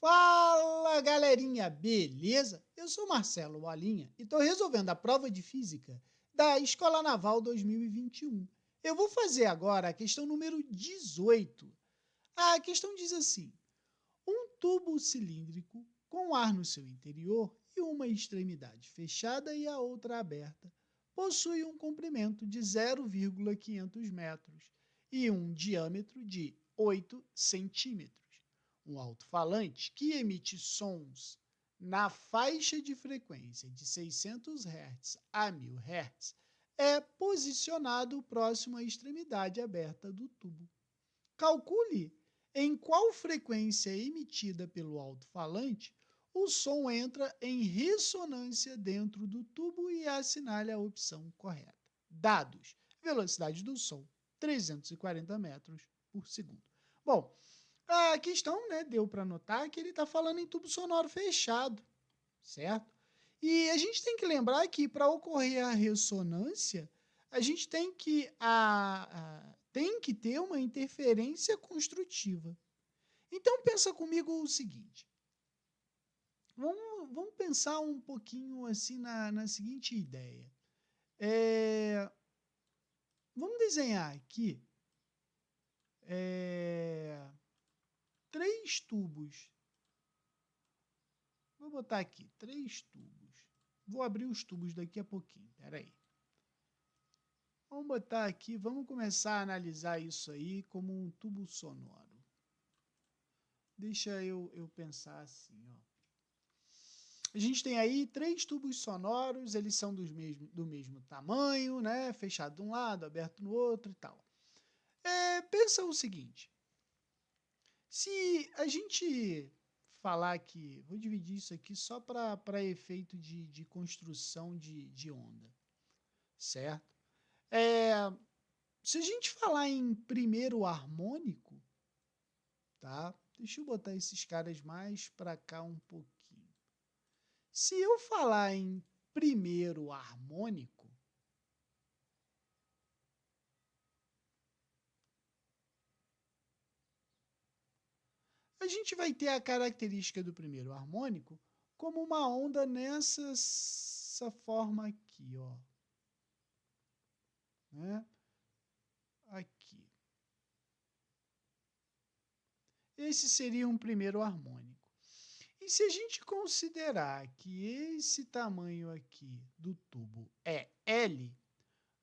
Fala, galerinha, beleza? Eu sou Marcelo Bolinha e estou resolvendo a prova de física da Escola Naval 2021. Eu vou fazer agora a questão número 18. A questão diz assim: um tubo cilíndrico com ar no seu interior e uma extremidade fechada e a outra aberta possui um comprimento de 0,500 metros e um diâmetro de 8 centímetros. Um alto-falante que emite sons na faixa de frequência de 600 Hz a 1000 Hz é posicionado próximo à extremidade aberta do tubo. Calcule em qual frequência emitida pelo alto-falante o som entra em ressonância dentro do tubo e assinale a opção correta. Dados: velocidade do som, 340 metros por segundo. Bom, a questão, né, deu para notar que ele está falando em tubo sonoro fechado, certo? E a gente tem que lembrar que para ocorrer a ressonância, a gente tem que ter uma interferência construtiva. Então pensa comigo o seguinte, vamos pensar um pouquinho assim na seguinte ideia. Vamos desenhar aqui três tubos. Vou botar aqui 3 tubos. Vou abrir os tubos daqui a pouquinho, peraí. Vamos botar aqui, vamos começar a analisar isso aí como um tubo sonoro. Deixa eu pensar assim, ó. A gente tem aí 3 tubos sonoros, eles são do mesmo tamanho, né? Fechado de um lado, aberto no outro e tal. Pensa o seguinte, se a gente falar que, vou dividir isso aqui só para efeito de construção de onda, certo? Se a gente falar em primeiro harmônico, tá? Deixa eu botar esses caras mais para cá um pouquinho. Se eu falar em primeiro harmônico, a gente vai ter a característica do primeiro harmônico como uma onda nessa forma aqui, ó. Né? Aqui. Esse seria um primeiro harmônico. E se a gente considerar que esse tamanho aqui do tubo é L,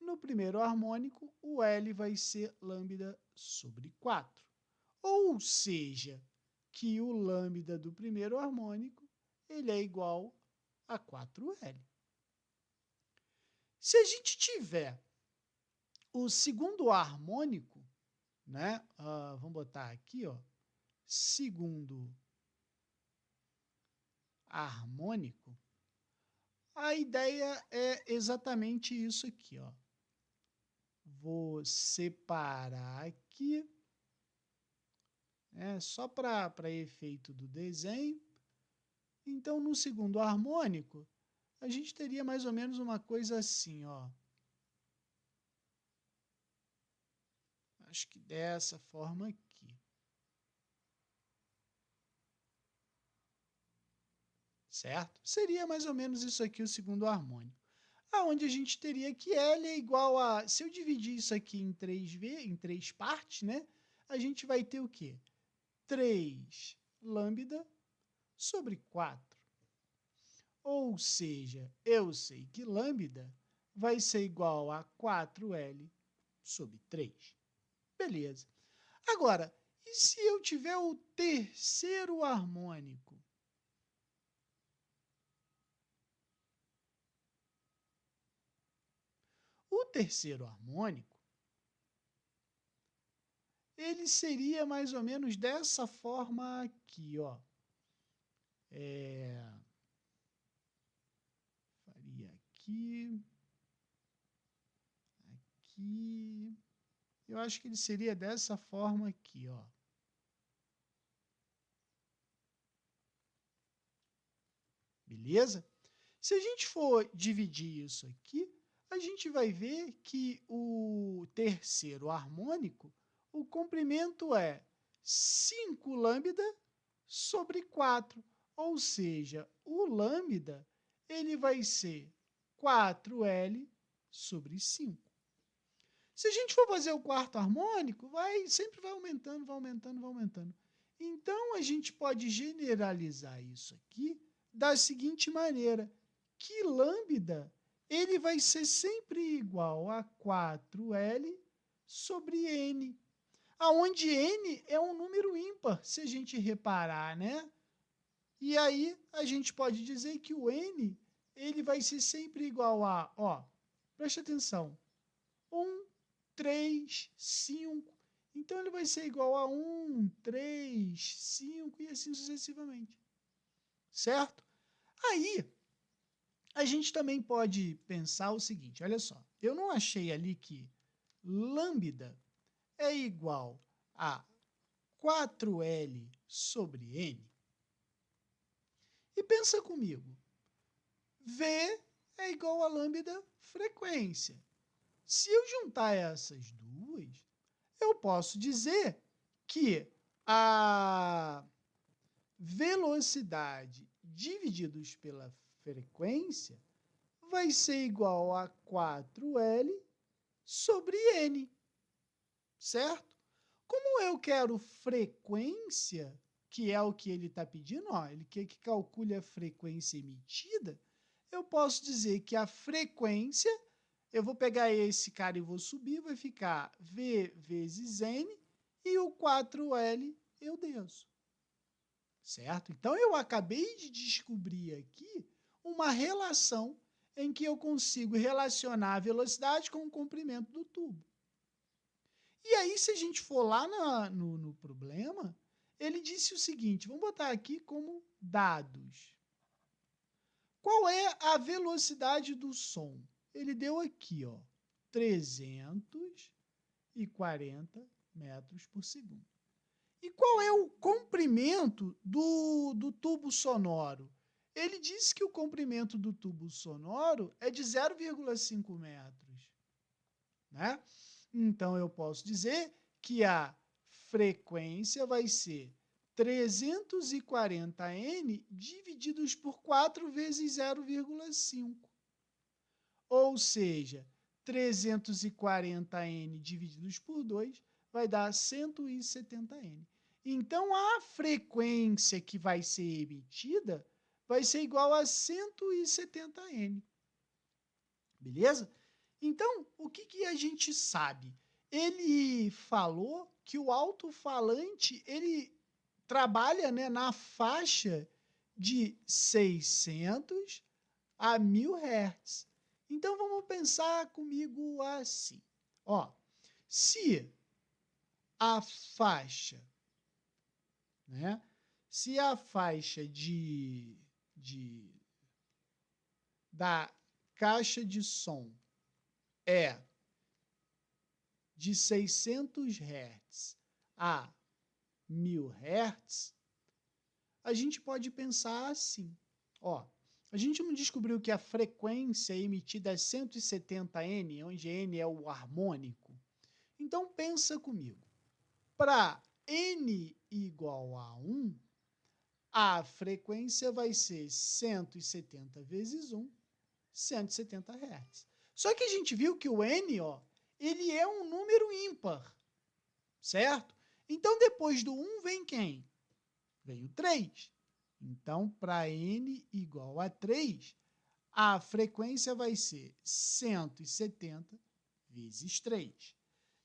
no primeiro harmônico, o L vai ser lambda sobre 4. Ou seja, que o lambda do primeiro harmônico ele é igual a 4L. Se a gente tiver o segundo harmônico, né? Vamos botar aqui, ó, segundo harmônico, a ideia é exatamente isso aqui, ó. Vou separar aqui, só para efeito do desenho. Então, no segundo harmônico, a gente teria mais ou menos uma coisa assim, ó. Acho que dessa forma aqui. Certo? Seria mais ou menos isso aqui o segundo harmônico. Aonde a gente teria que L é igual a... Se eu dividir isso aqui em 3 partes, né? A gente vai ter o quê? 3 lambda sobre 4. Ou seja, eu sei que lambda vai ser igual a 4L sobre 3. Beleza. Agora, e se eu tiver o terceiro harmônico? O terceiro harmônico, ele seria mais ou menos dessa forma aqui, ó. Faria aqui, aqui. Eu acho que ele seria dessa forma aqui, ó. Beleza? Se a gente for dividir isso aqui, a gente vai ver que o terceiro harmônico, o comprimento é 5 lambda sobre 4. Ou seja, o lambda ele vai ser 4L sobre 5. Se a gente for fazer o quarto harmônico, sempre vai aumentando, vai aumentando, vai aumentando. Então, a gente pode generalizar isso aqui da seguinte maneira, que lambda ele vai ser sempre igual a 4L sobre N, aonde N é um número ímpar, se a gente reparar, né? E aí, a gente pode dizer que o N ele vai ser sempre igual a, ó, preste atenção, 1, 3, 5. Então, ele vai ser igual a 1, 3, 5 e assim sucessivamente. Certo? Aí, a gente também pode pensar o seguinte, olha só. Eu não achei ali que lambda é igual a 4L sobre N? E pensa comigo. V é igual a lambda frequência. Se eu juntar essas duas, eu posso dizer que a velocidade divididos pela frequência vai ser igual a 4L sobre N, certo? Como eu quero frequência, que é o que ele está pedindo, ó, ele quer que calcule a frequência emitida, eu posso dizer que a frequência, eu vou pegar esse cara e vou subir, vai ficar V vezes N, e o 4L eu desço. Certo? Então, eu acabei de descobrir aqui uma relação em que eu consigo relacionar a velocidade com o comprimento do tubo. E aí, se a gente for lá no problema, ele disse o seguinte, vamos botar aqui como dados. Qual é a velocidade do som? Ele deu aqui, ó, 340 metros por segundo. E qual é o comprimento do tubo sonoro? Ele disse que o comprimento do tubo sonoro é de 0,5 metros. Né? Então, eu posso dizer que a frequência vai ser 340N divididos por 4 vezes 0,5. Ou seja, 340N divididos por 2 vai dar 170N. Então, a frequência que vai ser emitida vai ser igual a 170N. Beleza? Então, o que a gente sabe? Ele falou que o alto-falante ele trabalha, né, na faixa de 600 a 1000 Hz. Então, vamos pensar comigo assim. Ó, se a faixa, né, se a faixa da caixa de som é de 600 Hz a 1000 Hz, a gente pode pensar assim, ó, a gente não descobriu que a frequência emitida é 170N, onde N é o harmônico? Então, pensa comigo. Para N igual a 1, a frequência vai ser 170 vezes 1, 170 Hz. Só que a gente viu que o N, ó, ele é um número ímpar, certo? Então, depois do 1 vem quem? Vem o 3. Então, para N igual a 3, a frequência vai ser 170 vezes 3.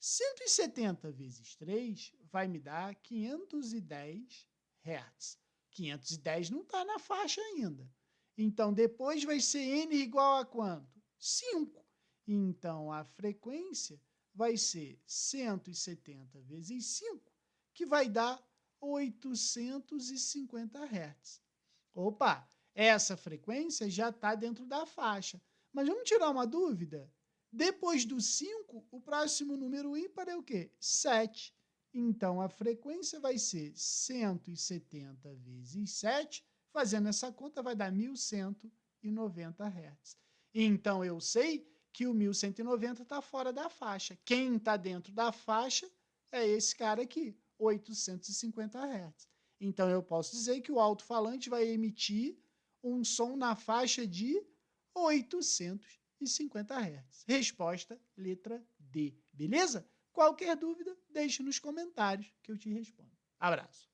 170 vezes 3 vai me dar 510 Hz. 510 não está na faixa ainda. Então, depois vai ser N igual a quanto? 5. Então, a frequência vai ser 170 vezes 5, que vai dar 850 Hz. Opa, essa frequência já está dentro da faixa. Mas vamos tirar uma dúvida? Depois do 5, o próximo número ímpar é o quê? 7. Então, a frequência vai ser 170 vezes 7. Fazendo essa conta, vai dar 1190 Hz. Então, eu sei que o 1190 está fora da faixa. Quem está dentro da faixa é esse cara aqui, 850 Hz. Então, eu posso dizer que o alto-falante vai emitir um som na faixa de 850 Hz. Resposta, letra D. Beleza? Qualquer dúvida, deixe nos comentários que eu te respondo. Abraço.